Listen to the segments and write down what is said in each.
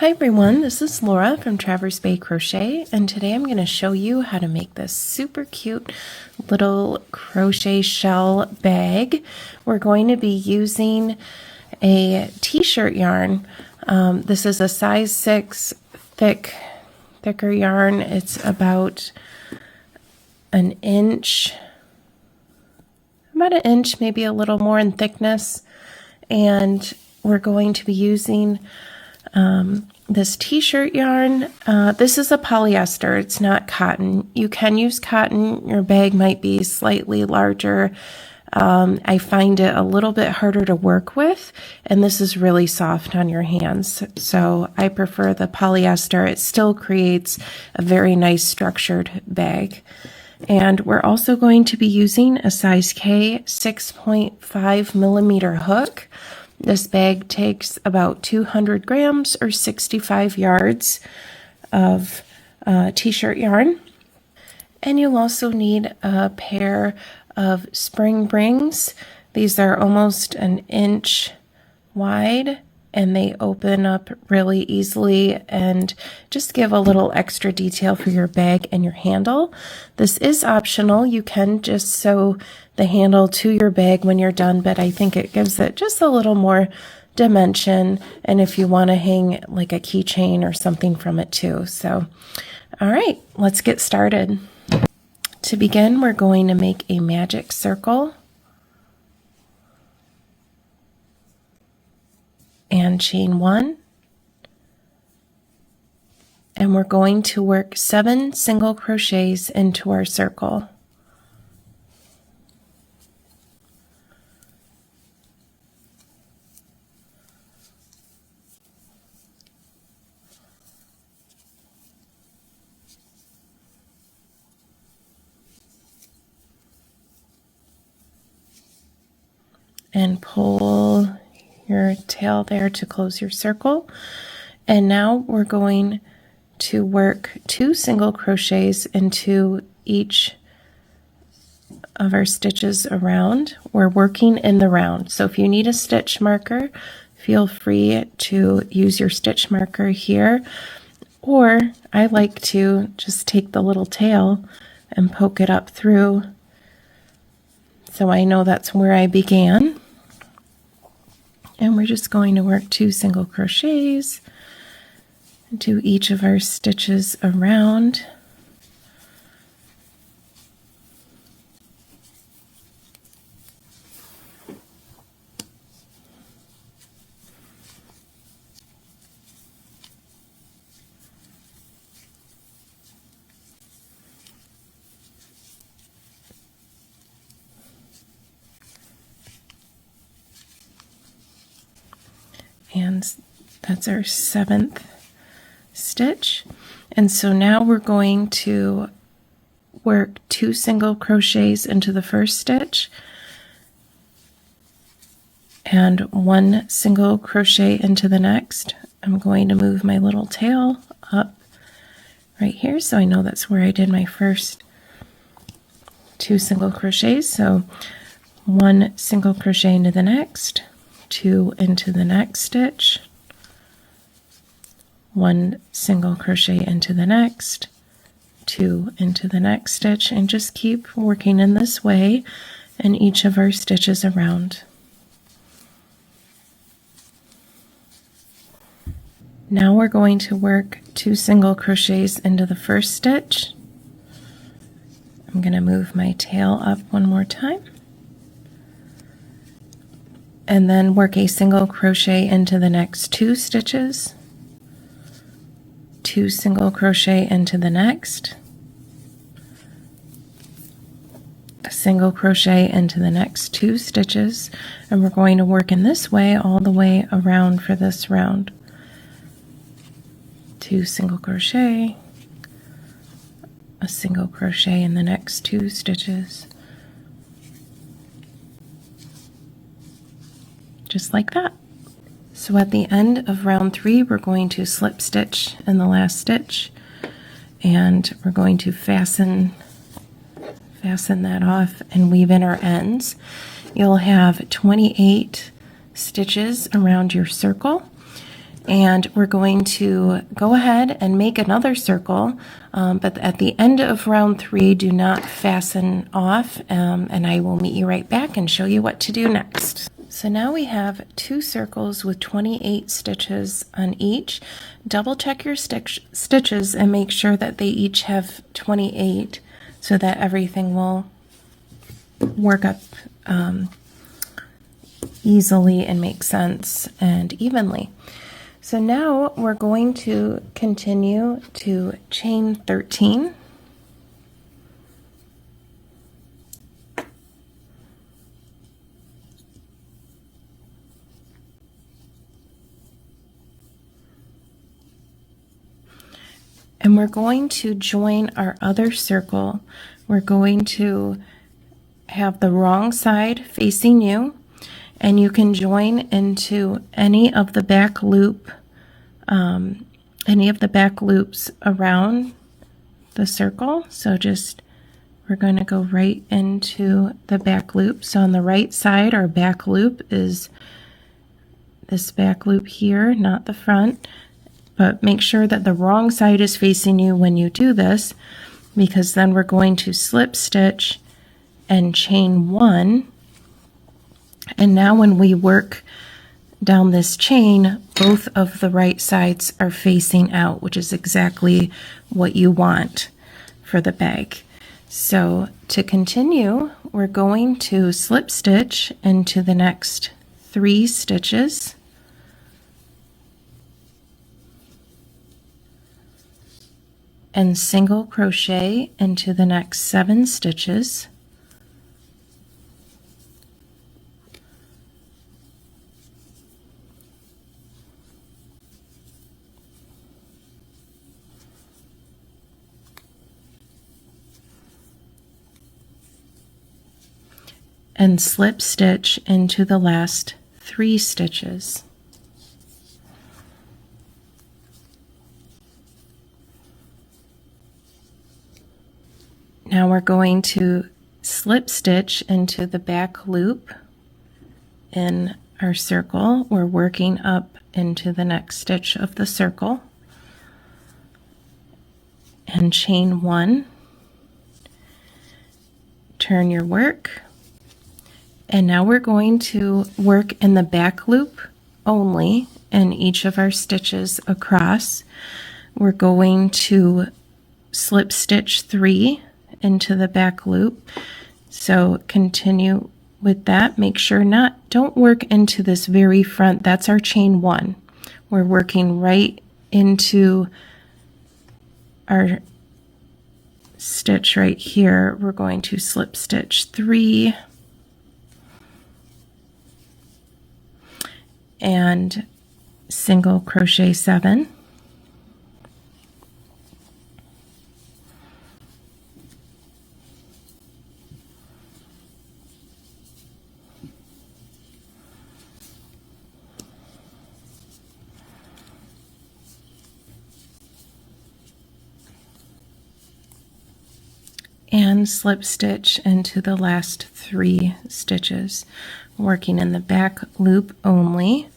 Hi everyone, this is Laura from Traverse Bay Crochet, and today I'm going to show you how to make this super cute little crochet shell bag. We're going to be using a t-shirt yarn. This is a size 6 thicker yarn. It's about an inch, maybe a little more in thickness, and we're going to be using this t-shirt yarn. This is a polyester, it's not cotton. You can use cotton, your bag might be slightly larger. I find it a little bit harder to work with, and this is really soft on your hands. So I prefer the polyester. It still creates a very nice structured bag. And we're also going to be using a size K 6.5 millimeter hook. This bag takes about 200 grams or 65 yards of t-shirt yarn. And you'll also need a pair of spring rings. These are almost an inch wide and they open up really easily and just give a little extra detail for your bag and your handle. This is optional. You can just sew the handle to your bag when you're done, but I think it gives it just a little more dimension, and if you want to hang like a keychain or something from it too. So, all right, let's get started. To begin, we're going to make a magic circle and chain 1, and we're going to work 7 single crochets into our circle. And pull your tail there to close your circle. And now we're going to work 2 single crochets into each of our stitches around. We're working in the round, so if you need a stitch marker, feel free to use your stitch marker here, or I like to just take the little tail and poke it up through, so I know that's where I began. And we're just going to work 2 single crochets into each of our stitches around. And that's our 7th stitch. And so now we're going to work 2 single crochets into the first stitch and 1 single crochet into the next. I'm going to move my little tail up right here so I know that's where I did my first 2 single crochets. So 1 single crochet into the next, 2 into the next stitch, 1 single crochet into the next, 2 into the next stitch, and just keep working in this way in each of our stitches around. Now we're going to work 2 single crochets into the first stitch. I'm going to move my tail up one more time, and then work a single crochet into the next 2 stitches, 2 single crochet into the next, a single crochet into the next 2 stitches, and we're going to work in this way all the way around for this round. 2 single crochet, a single crochet in the next 2 stitches, just like that. So at the end of round 3, we're going to slip stitch in the last stitch, and we're going to fasten that off and weave in our ends. You'll have 28 stitches around your circle, And we're going to go ahead and make another circle, but at the end of round 3, do not fasten off, and I will meet you right back and show you what to do next. So now we have 2 circles with 28 stitches on each. Double check your stitches and make sure that they each have 28 so that everything will work up easily and make sense and evenly. So now we're going to continue to chain 13. And we're going to join our other circle. We're going to have the wrong side facing you, and you can join into any of the back loops around the circle. So we're going to go right into the back loop. So on the right side, our back loop is this back loop here, not the front. But make sure that the wrong side is facing you when you do this, because then we're going to slip stitch and chain 1. And now when we work down this chain, both of the right sides are facing out, which is exactly what you want for the bag. So to continue, we're going to slip stitch into the next 3 stitches. And single crochet into the next 7 stitches. And slip stitch into the last 3 stitches. Now we're going to slip stitch into the back loop in our circle. We're working up into the next stitch of the circle and chain 1. Turn your work, and now we're going to work in the back loop only in each of our stitches across. We're going to slip stitch 3 into the back loop. So continue with that. Make sure don't work into this very front. That's our chain 1. We're working right into our stitch right here. We're going to slip stitch 3 and single crochet 7. And slip stitch into the last 3 stitches, working in the back loop only,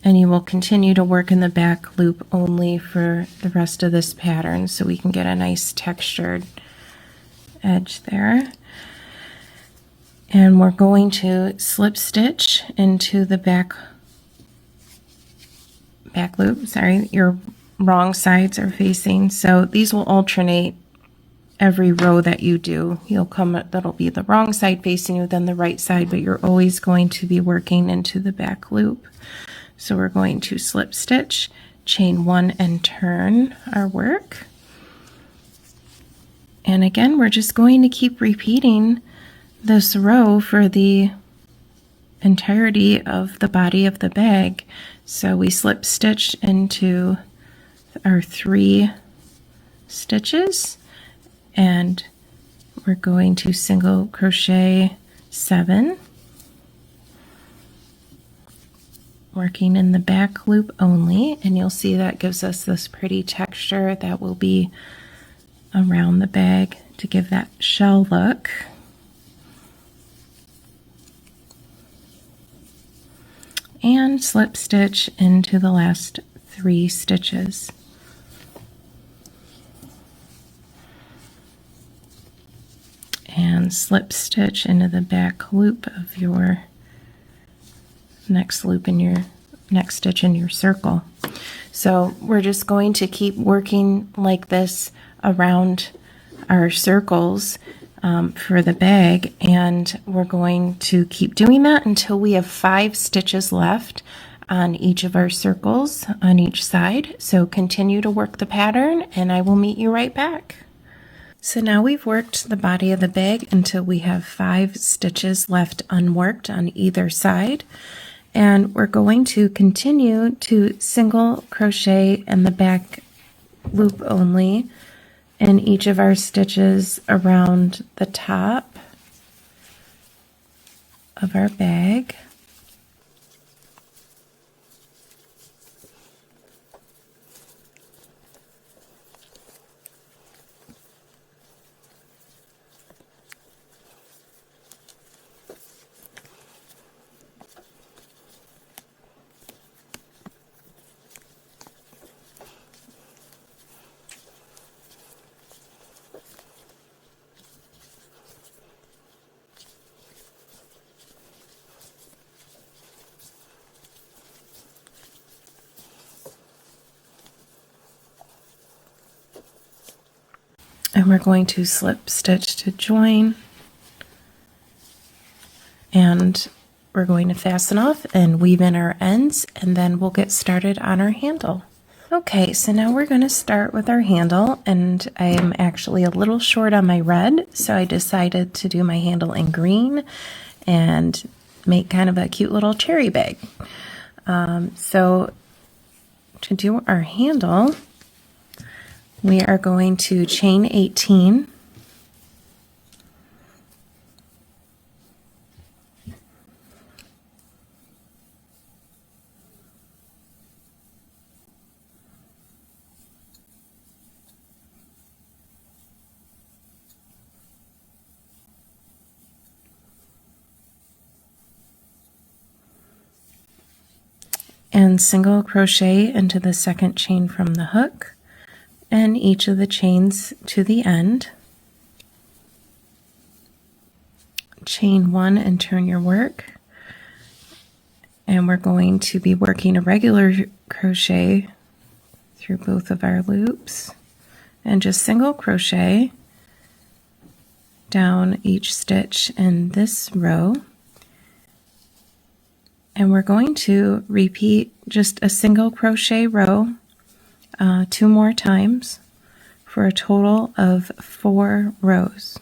and you will continue to work in the back loop only for the rest of this pattern so we can get a nice textured edge there. And we're going to slip stitch into the back loop. Sorry, your wrong sides are facing, so these will alternate every row that you do. That'll be the wrong side facing you, then the right side, but you're always going to be working into the back loop. So we're going to slip stitch, chain 1, and turn our work. And again, we're just going to keep repeating this row for the entirety of the body of the bag. So we slip stitch into our 3 stitches, and we're going to single crochet 7, working in the back loop only, and you'll see that gives us this pretty texture that will be around the bag to give that shell look. And slip stitch into the last 3 stitches. And slip stitch into the back loop of your next loop in your next stitch in your circle. So we're just going to keep working like this around our circles for the bag, and we're going to keep doing that until we have 5 stitches left on each of our circles on each side. So continue to work the pattern and I will meet you right back. So now we've worked the body of the bag until we have 5 stitches left unworked on either side, and we're going to continue to single crochet in the back loop only in each of our stitches around the top of our bag. And we're going to slip stitch to join, and we're going to fasten off and weave in our ends, and then we'll get started on our handle. Okay, so now we're going to start with our handle, and I am actually a little short on my red, so I decided to do my handle in green and make kind of a cute little cherry bag. So to do our handle, we are going to chain 18, and single crochet into the second chain from the hook and each of the chains to the end. Chain 1 and turn your work, and we're going to be working a regular crochet through both of our loops, and just single crochet down each stitch in this row. And we're going to repeat just a single crochet row 2 more times for a total of 4 rows.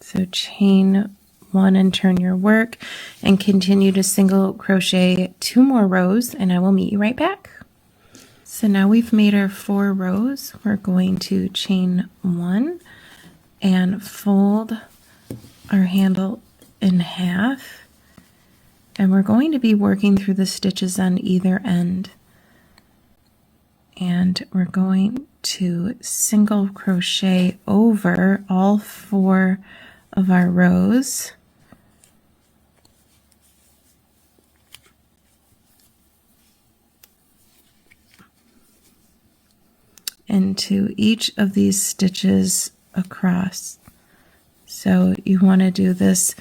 So chain 1 and turn your work, and continue to single crochet 2 more rows, and I will meet you right back. So now we've made our 4 rows. We're going to chain 1 and fold our handle in half, and we're going to be working through the stitches on either end, and we're going to single crochet over all 4 of our rows, into each of these stitches across. So you want to do this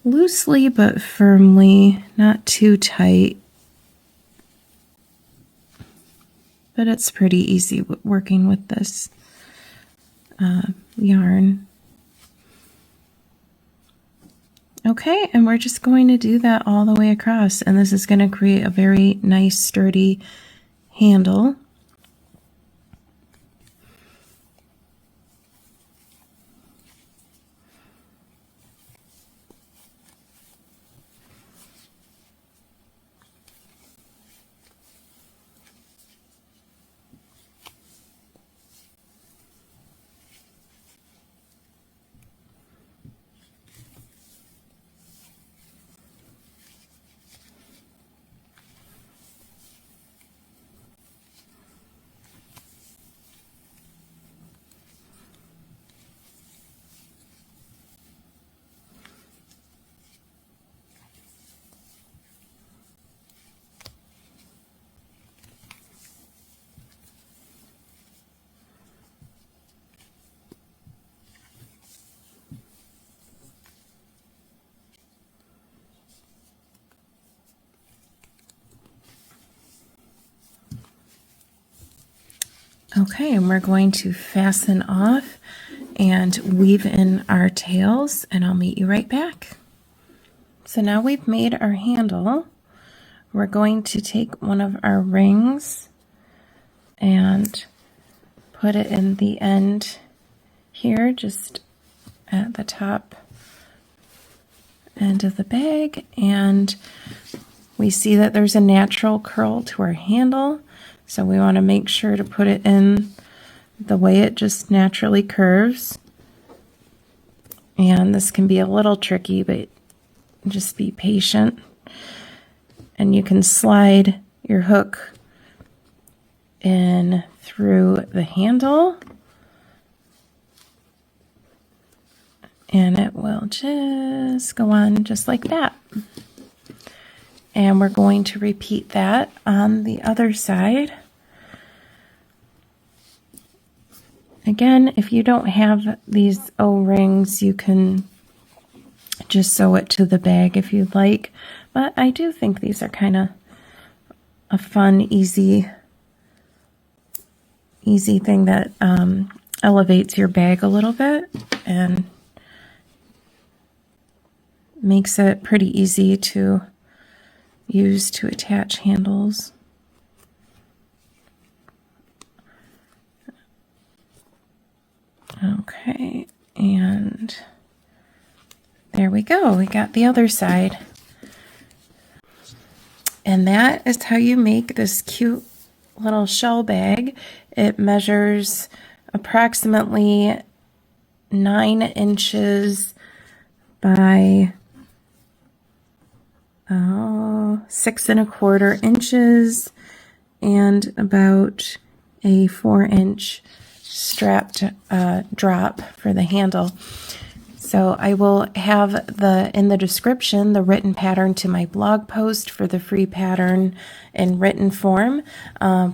loosely but firmly, not too tight, but it's pretty easy working with this yarn. Okay, and we're just going to do that all the way across, and this is going to create a very nice sturdy handle. Okay, and we're going to fasten off and weave in our tails, and I'll meet you right back. So now we've made our handle. We're going to take one of our rings and put it in the end here, just at the top end of the bag, and we see that there's a natural curl to our handle, so we want to make sure to put it in the way it just naturally curves. And this can be a little tricky, but just be patient. And you can slide your hook in through the handle, and it will just go on just like that. And we're going to repeat that on the other side. Again, if you don't have these O-rings, you can just sew it to the bag if you'd like. But I do think these are kind of a fun, easy thing that elevates your bag a little bit and makes it pretty easy to use to attach handles. Okay, and there we go. We got the other side. And that is how you make this cute little shell bag. It measures approximately 9 inches by 6 1/4 inches and about a 4-inch strapped drop for the handle. So I will have in the description the written pattern to my blog post for the free pattern in written form.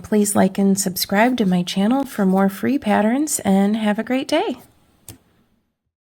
Please like and subscribe to my channel for more free patterns, and have a great day.